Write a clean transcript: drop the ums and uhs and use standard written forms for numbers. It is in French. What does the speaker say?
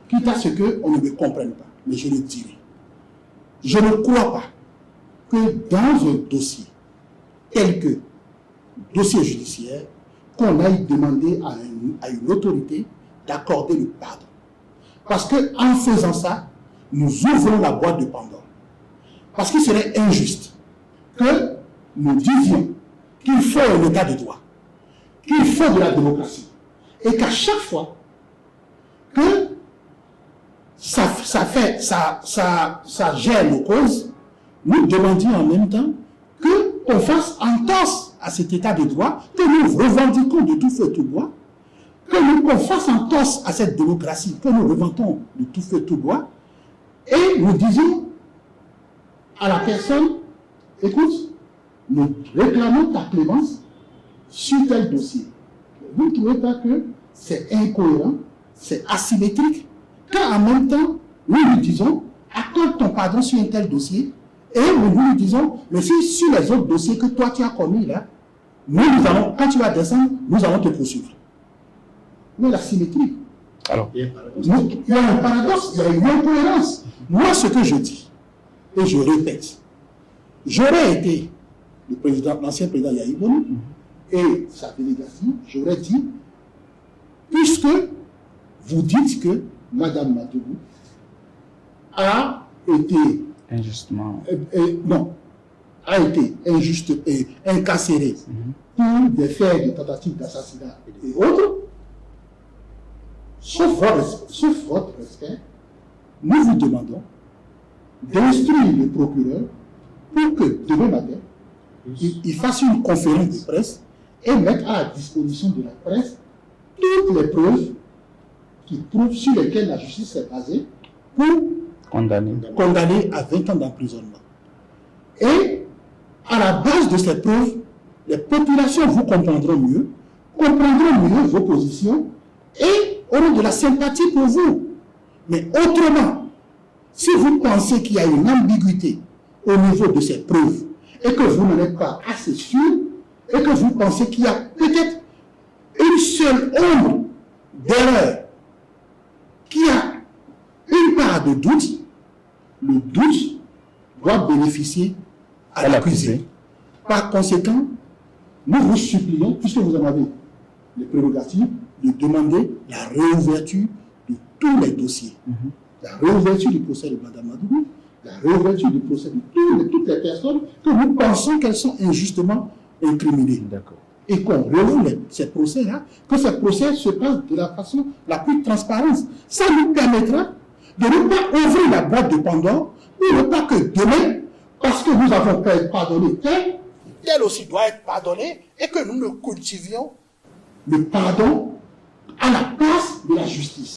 quitte à ce qu'on ne me comprenne pas. Mais je le dirai. Je ne crois pas que dans un dossier tel que dossier judiciaire, qu'on aille demander à une autorité d'accorder le pardon. Parce qu'en faisant ça, nous ouvrons la boîte de Pandore. Parce qu'il serait injuste que nous disions qu'il faut un état de droit, qu'il faut de la démocratie, et qu'à chaque fois que ça gère nos causes, nous demandions en même temps qu'on fasse entorse à cet état de droit, que nous revendiquons de tout feu tout bois, qu'on fasse entorse à cette démocratie, que nous revendiquons de tout feu tout bois, et nous disons à la personne, écoute, nous réclamons ta clémence sur tel dossier. Vous ne trouvez pas que c'est incohérent, c'est asymétrique, quand en même temps, nous lui disons, accorde ton pardon sur un tel dossier, et nous lui disons, mais si sur les autres dossiers que toi tu as commis là, nous allons, quand tu vas descendre, nous allons te poursuivre. Mais la symétrie. Alors, il y a un paradoxe, il y a une incohérence. Moi, ce que je dis, et je répète, j'aurais été le président, l'ancien président Yahya Boni et sa délégation, j'aurais dit, puisque vous dites que Mme Madougou a été injustement a été incarcérée pour des faits de tentative d'assassinat et autres, sauf votre respect, nous vous demandons d'instruire le procureur pour que demain matin, il fasse une conférence de presse et mette à la disposition de la presse toutes les preuves qui prouvent sur lesquelles la justice est basée pour condamner à 20 ans d'emprisonnement. Et à la base de ces preuves, les populations vous comprendront mieux vos positions et auront de la sympathie pour vous. Mais autrement, si vous pensez qu'il y a une ambiguïté au niveau de ces preuves et que vous n'en êtes pas assez sûr et que vous pensez qu'il y a peut-être une seule ombre d'erreur, qu'il y a une part de doute, le doute doit bénéficier à l'accusé. Par conséquent, nous vous supplions, puisque vous en avez les prérogatives, de demander la réouverture de tous les dossiers. La réouverture du procès de Mme Madougou, la réouverture du procès de toutes les personnes que nous pensons qu'elles sont injustement incriminées. Et qu'on rouvre ces procès-là, que ces procès se passent de la façon la plus transparente. Ça nous permettra de ne pas ouvrir la boîte de Pandore, pour ne pas que demain, parce que nous avons pardonné tel aussi doit être pardonné, et que nous ne cultivions le pardon à la place de la justice.